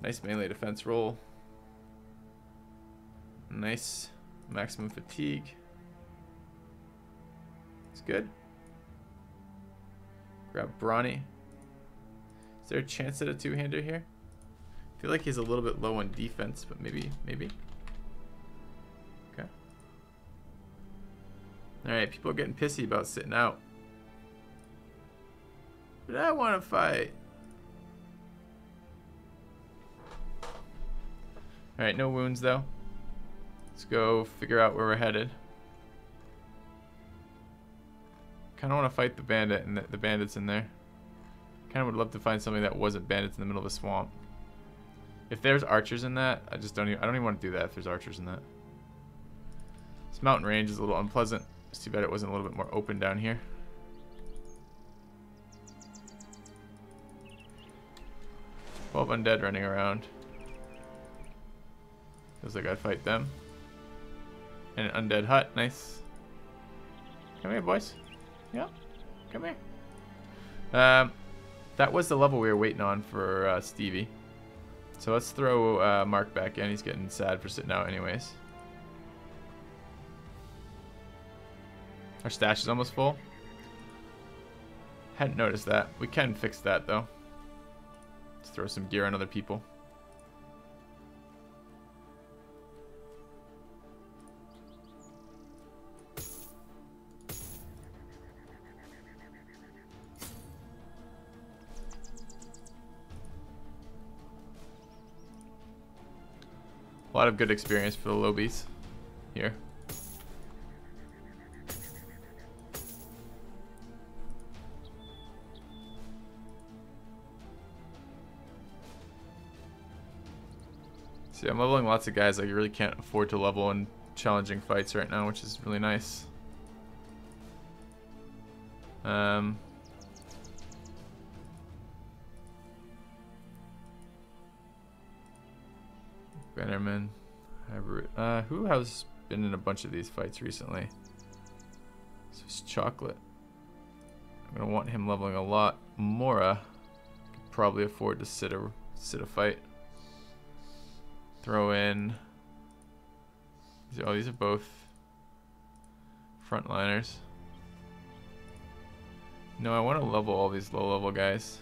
Nice melee defense roll. Nice maximum fatigue. It's good. Grab Brawny. Is there a chance at a two-hander here? I feel like he's a little bit low on defense, but maybe. Okay. Alright, people are getting pissy about sitting out. But I want to fight. Alright, no wounds though. Let's go figure out where we're headed. Kind of want to fight the bandit and the bandits in there. Kind of would love to find something that wasn't bandits in the middle of a swamp. If there's archers in that, I don't even want to do that if there's archers in that. This mountain range is a little unpleasant. It's too bad it wasn't a little bit more open down here. Undead running around. Feels like I'd fight them. And an undead hut, nice. Come here, boys. Yeah, come here. That was the level we were waiting on for Stevie. So let's throw Mark back in. He's getting sad for sitting out anyways. Our stash is almost full. Hadn't noticed that. We can fix that though. Let's throw some gear on other people. A lot of good experience for the lobies here. See, I'm leveling lots of guys. Like, you really can't afford to level in challenging fights right now, which is really nice. Bannerman. Who has been in a bunch of these fights recently? This is Chocolate. I'm gonna want him leveling a lot. Mora could probably afford to sit a fight. Throw in. These are both frontliners. No, I want to level all these low-level guys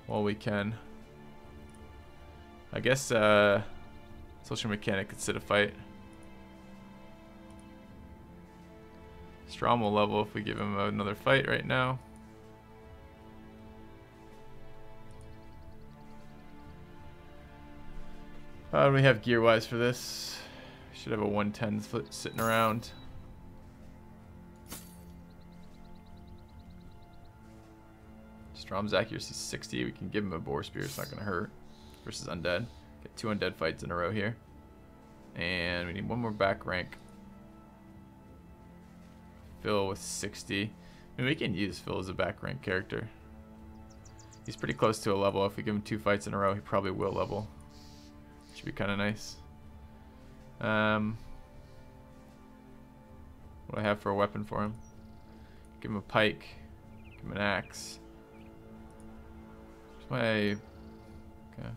while we can. I guess Social Mechanic could sit a fight. Strom will level if we give him another fight right now. How do we have gear-wise for this? Should have a 110 foot sitting around. Strom's accuracy 60. We can give him a boar spear. It's not going to hurt. Versus undead. Get 2 undead fights in a row here. And we need one more back rank. Phil with 60. I mean, we can use Phil as a back rank character. He's pretty close to a level. If we give him 2 fights in a row, he probably will level. Should be kind of nice. What do I have for a weapon for him? Give him a pike. Give him an axe. Where's my... Okay.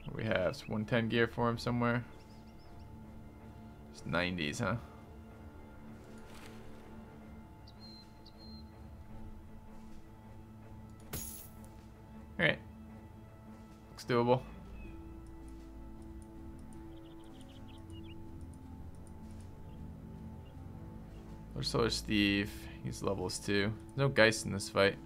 What do we have? It's 110 gear for him somewhere. It's 90s, huh? Alright. Looks doable. Lord Solar Steve. He's levels 2. No Geist in this fight.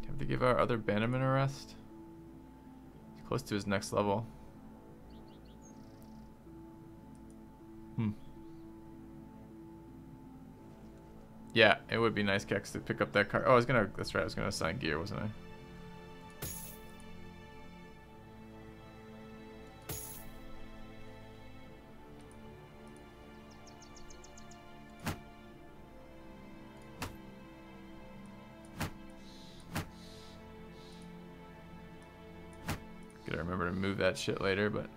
Have to give our other Bannerman a rest. He's close to his next level. Yeah, it would be nice, Kex, to pick up that card. Oh, that's right, I was gonna assign gear, wasn't I? Gotta remember to move that shit later, but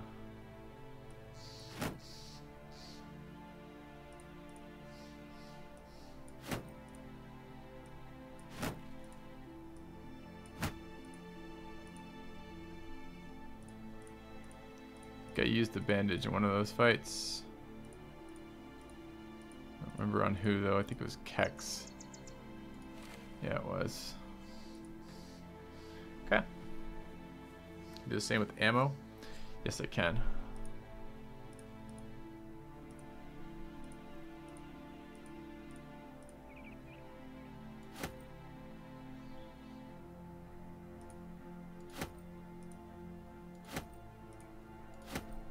I used the bandage in one of those fights. I don't remember on who though. I think it was Kex. Yeah, it was. Okay. Do the same with ammo. Yes, I can.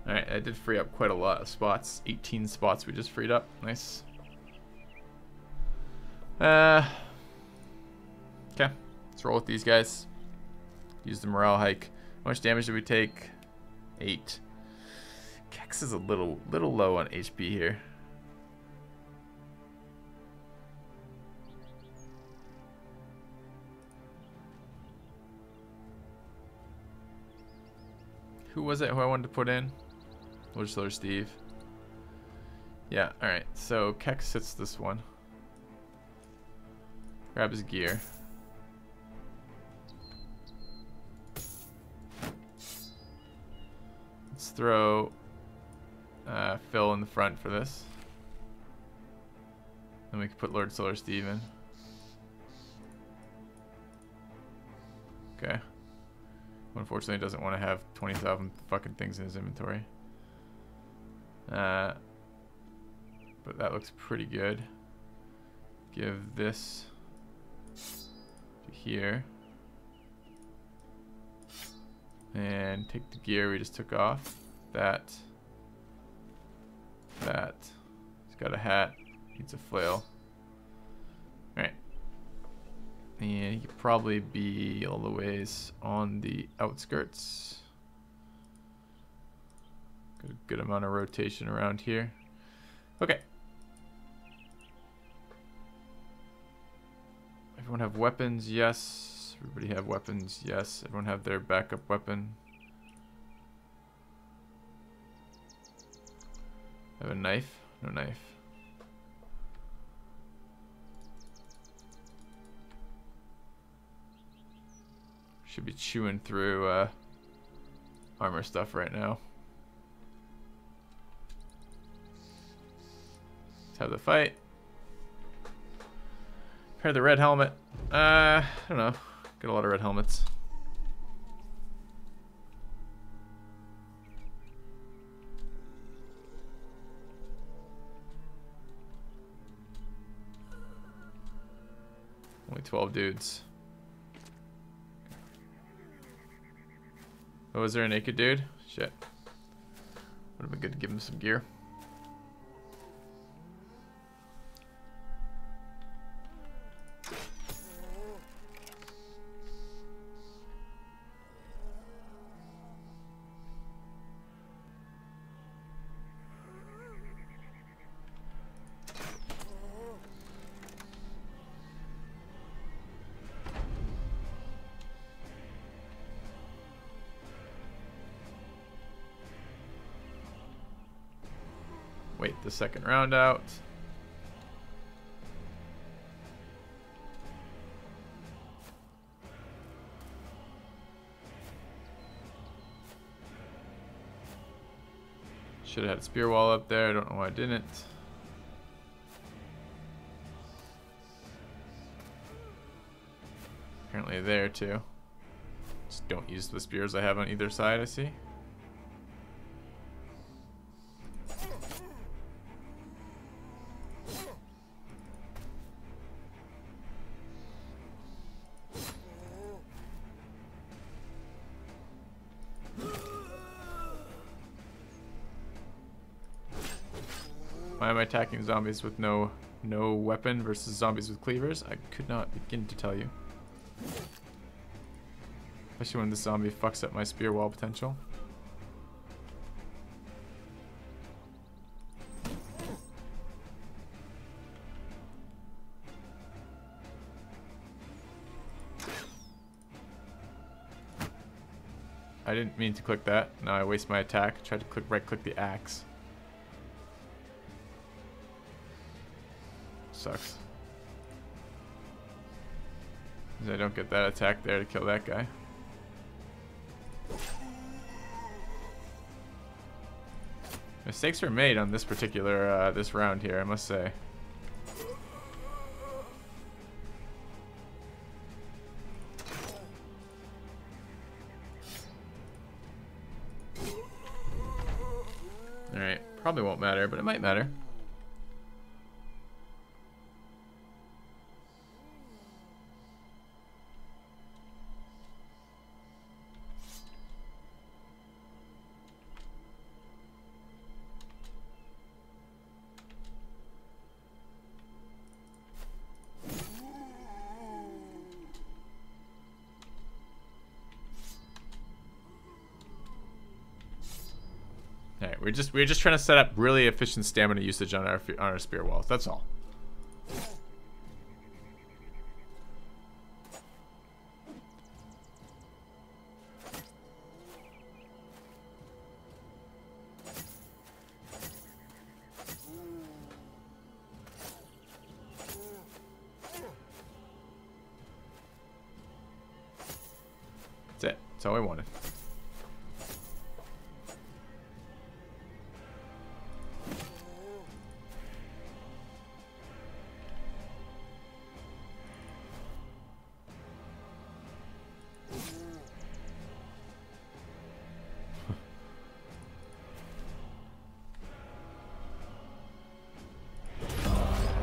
Alright, I did free up quite a lot of spots. 18 spots we just freed up. Nice. Okay. Let's roll with these guys. Use the morale hike. How much damage did we take? 8. Kex is a little low on HP here. Who was it who I wanted to put in? Legislator Steve. Yeah, alright. So Kex hits this one. Grab his gear. Let's throw Phil in the front for this. Then we can put Lord Solar Steve in. Okay. Unfortunately, doesn't want to have 20,000 fucking things in his inventory. But that looks pretty good. Give this to here. And take the gear we just took off. That. He's got a hat. Needs a flail. Alright. And he could probably be all the ways on the outskirts. Got a good amount of rotation around here. Okay. Everyone have weapons? Yes. Everybody have weapons? Yes. Everyone have their backup weapon? Have a knife? No knife. Should be chewing through armor stuff right now. Let's have the fight. Pair the red helmet. I don't know. Get a lot of red helmets. Only 12 dudes. Oh, was there a naked dude? Shit. Would have been good to give him some gear. Wait the second round out. Should have had a spear wall up there. I don't know why I didn't. Apparently there too. Just don't use the spears I have on either side, I see. Why am I attacking zombies with no weapon versus zombies with cleavers? I could not begin to tell you. Especially when the zombie fucks up my spear wall potential. I didn't mean to click that. Now I waste my attack. Tried to right click the axe. Sucks. I don't get that attack there to kill that guy. Mistakes were made on this particular, this round here, I must say. Alright, probably won't matter, but it might matter. Alright, we're just trying to set up really efficient stamina usage on our spear walls. That's all. That's it. That's all I wanted.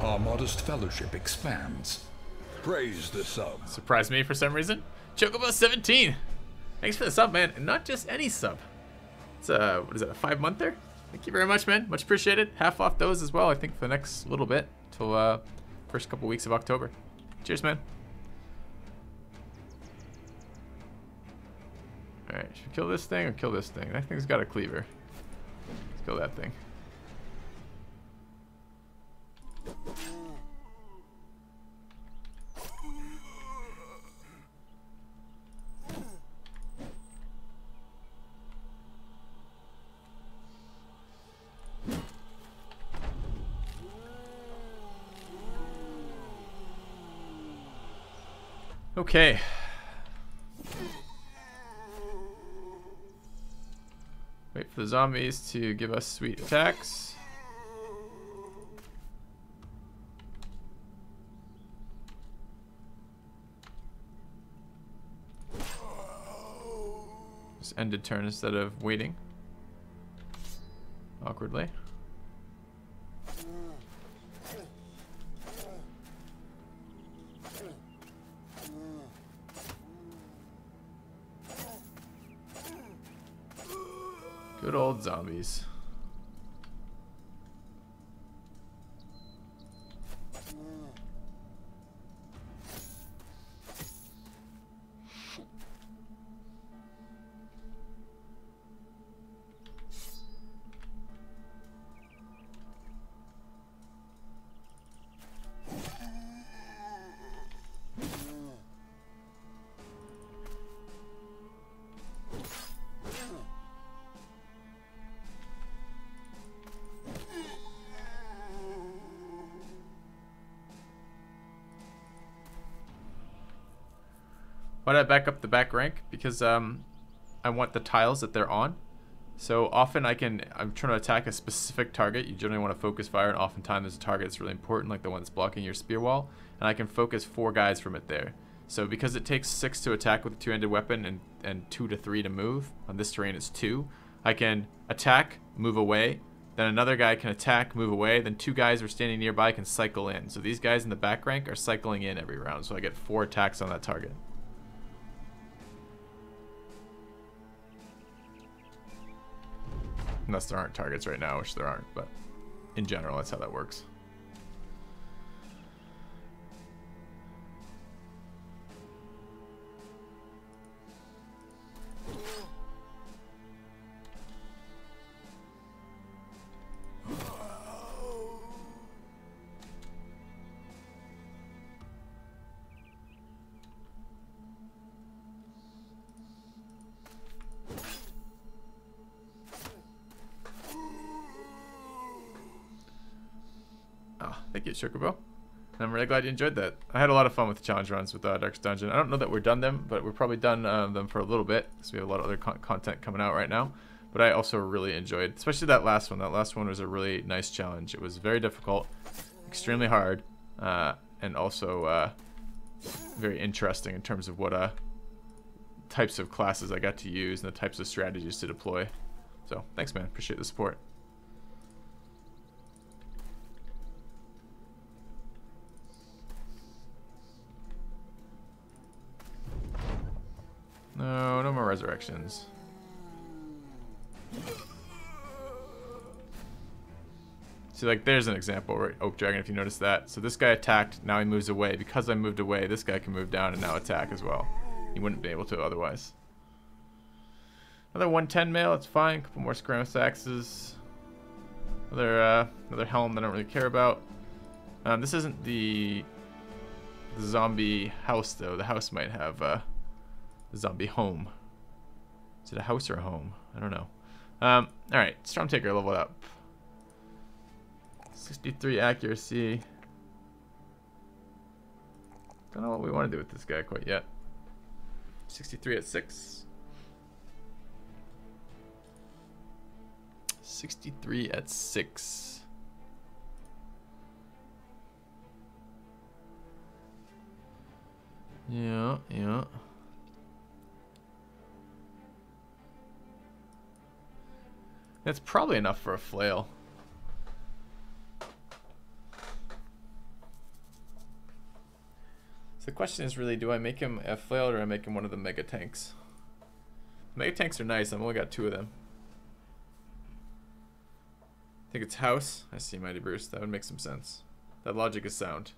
Our modest fellowship expands. Praise the sub. Surprised me for some reason. Chocobo 17. Thanks for the sub, man. And not just any sub. It's what is it, a 5-monther? Thank you very much, man. Much appreciated. Half off those as well, I think, for the next little bit. Till first couple weeks of October. Cheers, man. Alright, should we kill this thing or kill this thing? That thing's got a cleaver. Let's kill that thing. Okay. Wait for the zombies to give us sweet attacks. Just ended turn instead of waiting. Awkwardly. Good old zombies. Why did I back up the back rank? Because I want the tiles that they're on. So often I'm trying to attack a specific target. You generally want to focus fire, and oftentimes there's a target that's really important, like the one that's blocking your spear wall. And I can focus 4 guys from it there. So because it takes 6 to attack with a 2-handed weapon and 2 to 3 to move, on this terrain it's 2, I can attack, move away, then another guy can attack, move away, then 2 guys who are standing nearby can cycle in. So these guys in the back rank are cycling in every round, so I get 4 attacks on that target. Unless there aren't targets right now, which there aren't, but in general, that's how that works. Thank you, Chocobo. I'm really glad you enjoyed that. I had a lot of fun with the challenge runs with Darkest Dungeon. I don't know that we're done them, but we're probably done them for a little bit, because we have a lot of other content coming out right now. but I also really enjoyed, especially that last one. That last one was a really nice challenge. It was very difficult, extremely hard, and also very interesting in terms of what types of classes I got to use and the types of strategies to deploy. So thanks, man. Appreciate the support. No, no more resurrections. See, like, there's an example, right? Oak Dragon, if you notice that. So this guy attacked, now he moves away. Because I moved away, this guy can move down and now attack as well. He wouldn't be able to otherwise. Another 110 mail, it's fine. A couple more Scram Axes. Another helm that I don't really care about. This isn't the zombie house, though. The house might have the zombie home. Is it a house or a home? I don't know. Alright, Stormtaker leveled up. 63 accuracy. Don't know what we want to do with this guy quite yet. 63 at 6. 63 at 6. Yeah. That's probably enough for a flail. So the question is really, do I make him a flail or do I make him one of the mega tanks? Mega tanks are nice. I've only got 2 of them. I think it's house. I see Mighty Bruce. That would make some sense. That logic is sound.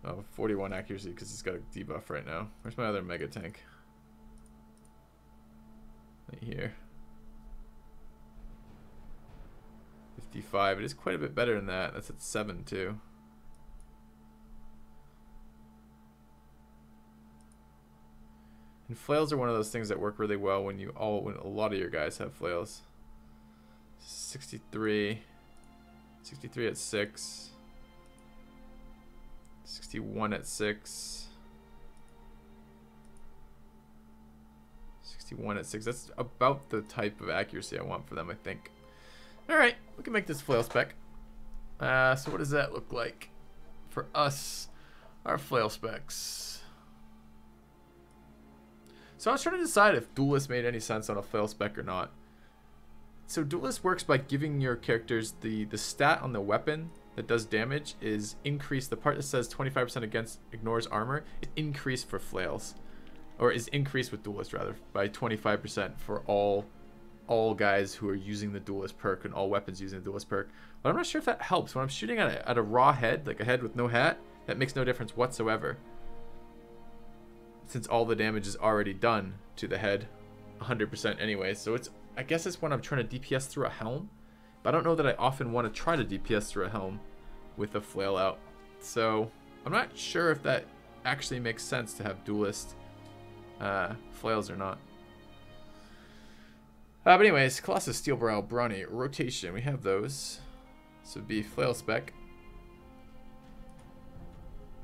Oh, 41 accuracy because he's got a debuff right now. Where's my other mega tank? Right here. 55. It is quite a bit better than that. That's at 7 too. And flails are one of those things that work really well when a lot of your guys have flails. 63 at 6. 61 at 6. 61 at 6. That's about the type of accuracy I want for them, I think. Alright, we can make this flail spec. So what does that look like for us? Our flail specs. So I was trying to decide if Duelist made any sense on a flail spec or not. So Duelist works by giving your characters the stat on the weapon that does damage is increased. The part that says 25% against ignores armor is increased for flails. Or is increased with Duelist rather by 25% for all guys who are using the Duelist perk and all weapons using the Duelist perk. But I'm not sure if that helps. When I'm shooting at a raw head, like a head with no hat, that makes no difference whatsoever. Since all the damage is already done to the head 100% anyway. So I guess it's when I'm trying to DPS through a helm. But I don't know that I often want to try to DPS through a helm with a flail out. So I'm not sure if that actually makes sense to have Duelist flails or not. But anyways, Colossus, Steel Brow, Brawny, Rotation. We have those. So it'd be flail spec.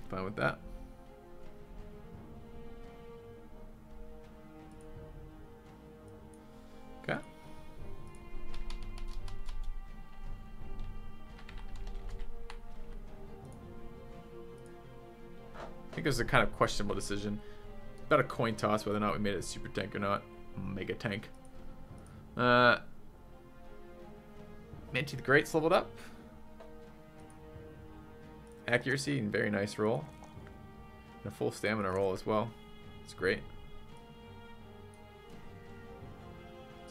Fine with that. Okay. I think it was a kind of questionable decision. About a coin toss whether or not we made it a super tank or not. Mega tank. Manti the Great's leveled up. Accuracy and very nice roll. And a full stamina roll as well. It's great.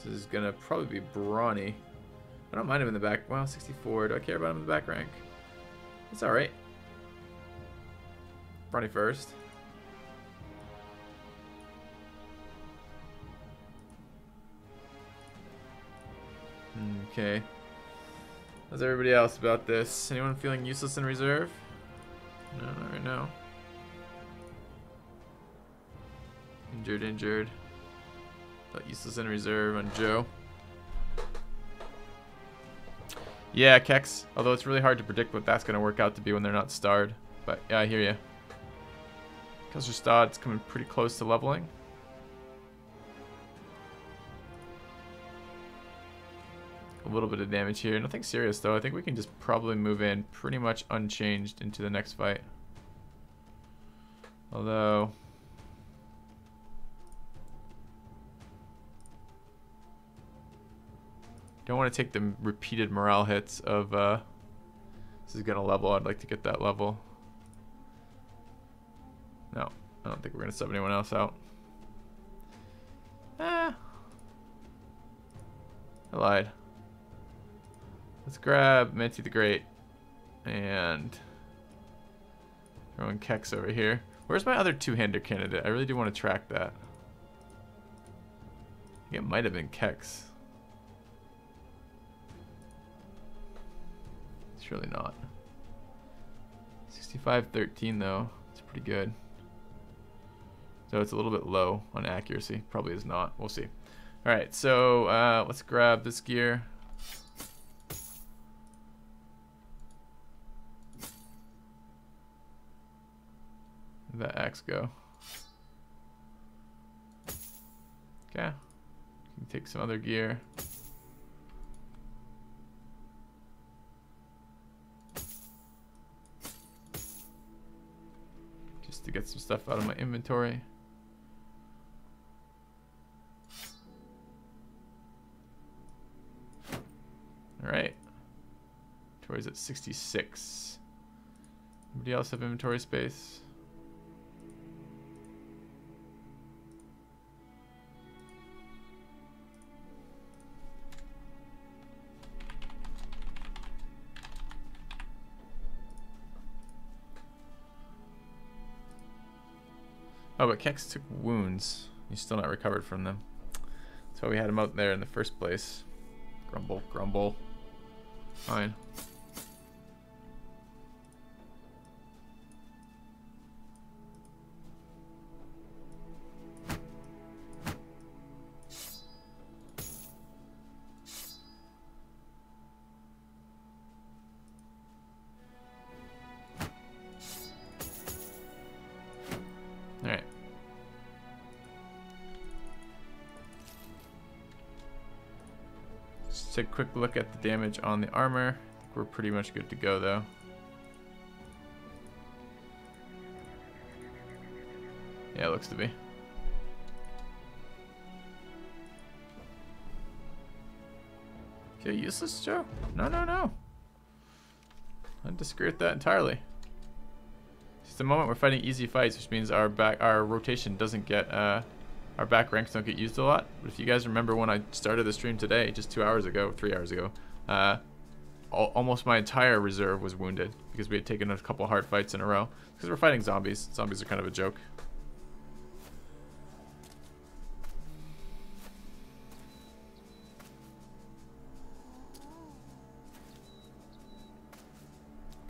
This is gonna probably be Brawny. I don't mind him in the back. Wow, 64. Do I care about him in the back rank? It's alright. Brawny first. Okay. How's everybody else about this? Anyone feeling useless in reserve? No, not right now. Injured. Felt useless in reserve on Joe. Yeah, Kex. Although it's really hard to predict what that's going to work out to be when they're not starred. But yeah, I hear you. Kelster Stod's coming pretty close to leveling. a little bit of damage here. Nothing serious though. I think we can just probably move in pretty much unchanged into the next fight. Although don't want to take the repeated morale hits of this is gonna level. I'd like to get that level. No, I don't think we're gonna sub anyone else out. I lied. Let's grab Minty the Great and throw in Kex over here. Where's my other two-hander candidate? I really do want to track that. I think it might have been Kex. It's really not. 65-13 though. It's pretty good. So it's a little bit low on accuracy. Probably is not. We'll see. Alright, so let's grab this gear. Where'd that axe go? Okay. Can take some other gear. Just to get some stuff out of my inventory. Alright. Inventory's at 66. Anybody else have inventory space? Oh, but Kex took wounds. He's still not recovered from them. That's why we had him out there in the first place. Grumble, grumble. Fine. Alright. Just take a quick look at the damage on the armor. I think we're pretty much good to go though. Yeah, it looks to be. Okay, useless Joe? No, no, no. I disagree with that entirely. At the moment we're fighting easy fights, which means our rotation doesn't get our back ranks don't get used a lot. But if you guys remember when I started the stream today, just 2 hours ago, 3 hours ago, almost my entire reserve was wounded because we had taken a couple hard fights in a row. Because we're fighting zombies. Zombies are kind of a joke.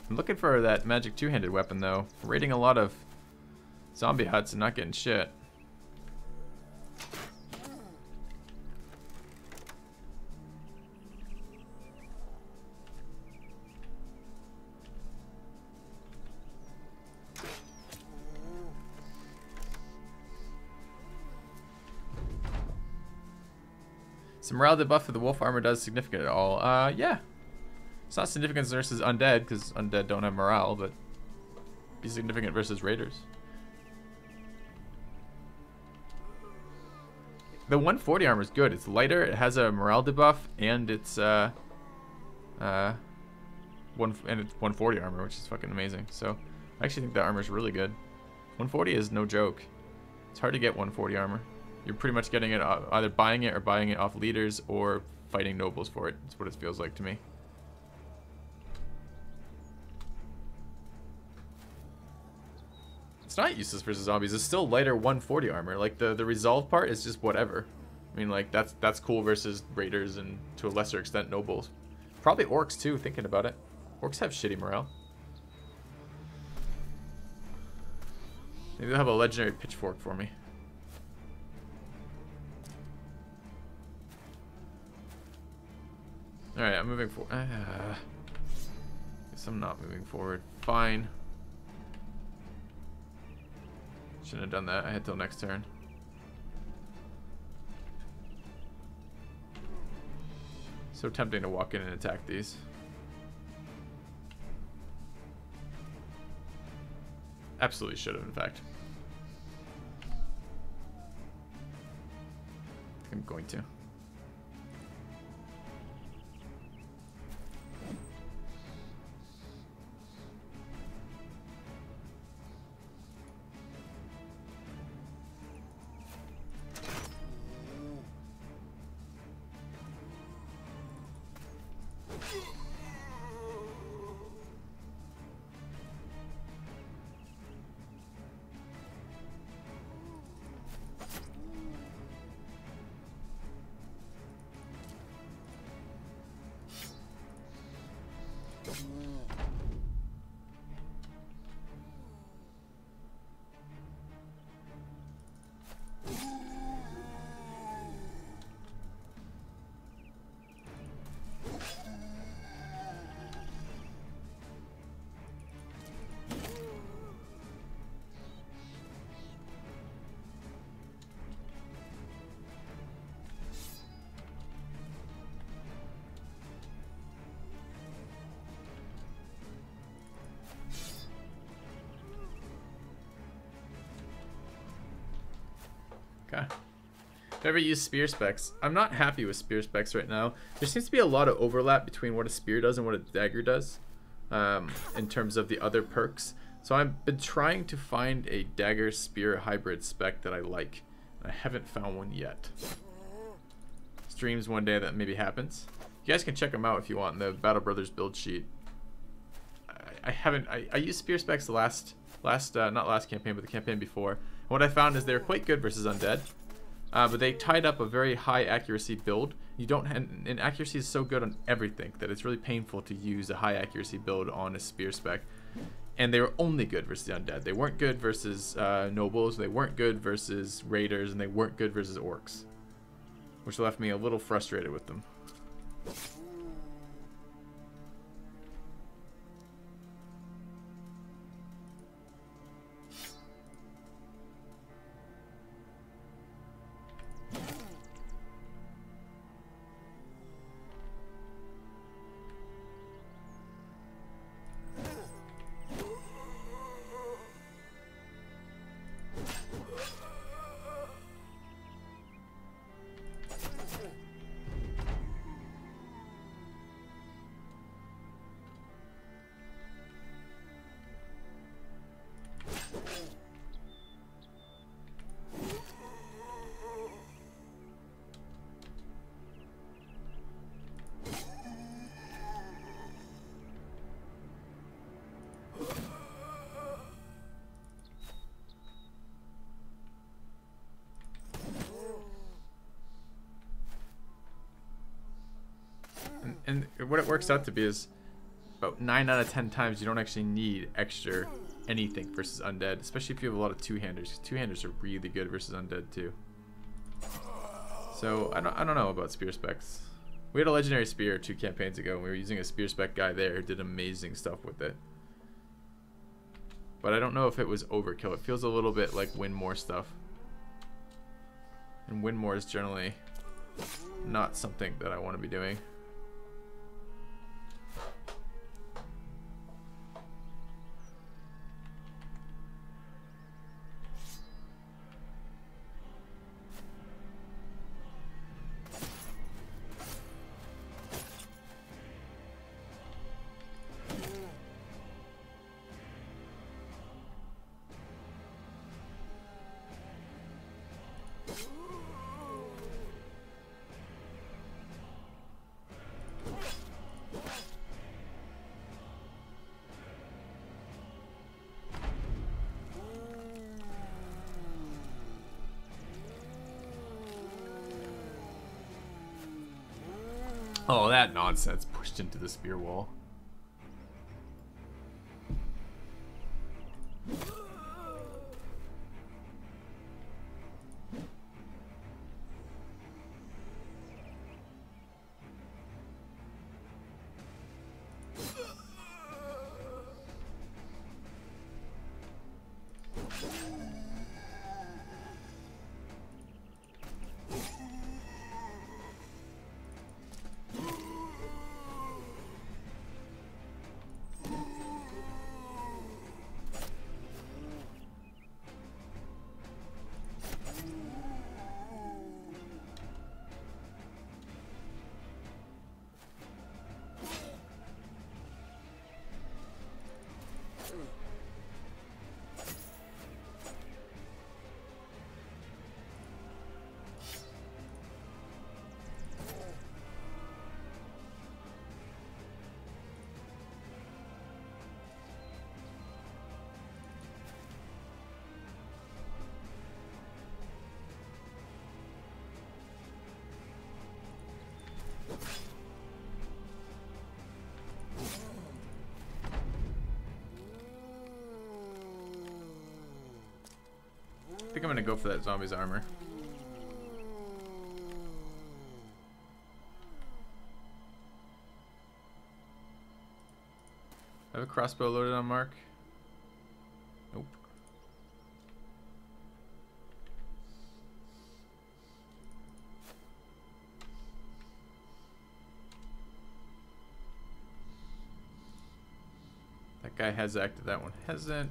I'm looking for that magic two-handed weapon though. We're raiding a lot of zombie huts and not getting shit. Some morale debuff for the wolf armor does significant at all. Yeah. It's not significant versus undead, because undead don't have morale, but be significant versus raiders. The 140 armor is good. It's lighter, it has a morale debuff, and it's it's 140 armor, which is fucking amazing. So I actually think that armor is really good. 140 is no joke. It's hard to get 140 armor. You're pretty much getting it either buying it or buying it off leaders or fighting nobles for it. That's what it feels like to me. It's not useless versus zombies. It's still lighter 140 armor. Like the resolve part is just whatever. I mean, like that's cool versus raiders and to a lesser extent nobles. Probably orcs too, thinking about it. Orcs have shitty morale. Maybe they'll have a legendary pitchfork for me. Alright, I'm moving forward. Guess I'm not moving forward. Fine. Shouldn't have done that. I had till next turn. So tempting to walk in and attack these. Absolutely should have, in fact. I think I'm going to. Okay. If I ever use spear specs, I'm not happy with spear specs right now. There seems to be a lot of overlap between what a spear does and what a dagger does, in terms of the other perks. So I've been trying to find a dagger spear hybrid spec that I like. I haven't found one yet. Streams one day that maybe happens. You guys can check them out if you want in the Battle Brothers build sheet. I used spear specs not last campaign, but the campaign before. And what I found is they're quite good versus undead, but they tied up a very high accuracy build. You don't, and accuracy is so good on everything that it's really painful to use a high accuracy build on a spear spec. And they were only good versus the undead. They weren't good versus nobles. They weren't good versus raiders, and they weren't good versus orcs, which left me a little frustrated with them. And what it works out to be is about 9 out of 10 times you don't actually need extra anything versus undead, especially if you have a lot of two-handers. Two-handers are really good versus undead too. So I don't know about spear specs. We had a legendary spear 2 campaigns ago, and we were using a spear spec guy there who did amazing stuff with it. But I don't know if it was overkill. It feels a little bit like win more stuff. And win more is generally not something that I want to be doing. Oh, that nonsense pushed into the spear wall. think I'm gonna go for that zombie's armor. I have a crossbow loaded on Mark. Nope. That guy has acted, that one hasn't.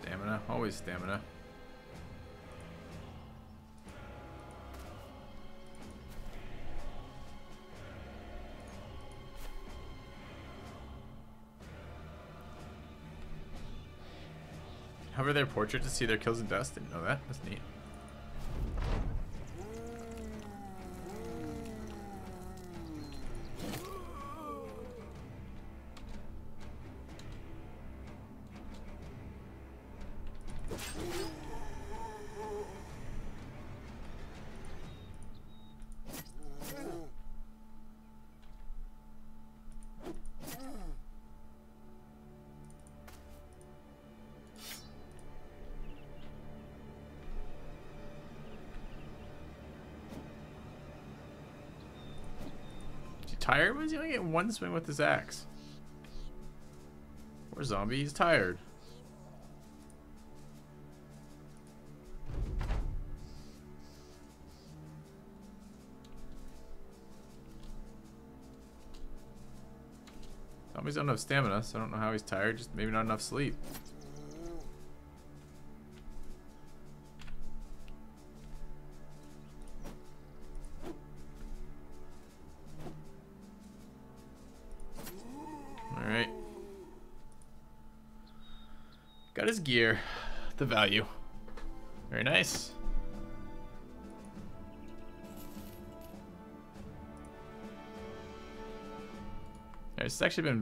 Stamina, always stamina. Hover their portrait to see their kills and dust. Didn't know that. That's neat. Tired? Why is he only getting one swing with his axe? Poor zombie, he's tired. Zombies don't have stamina, so I don't know how he's tired. Just maybe not enough sleep. Alright. Got his gear. The value. Very nice. It's actually been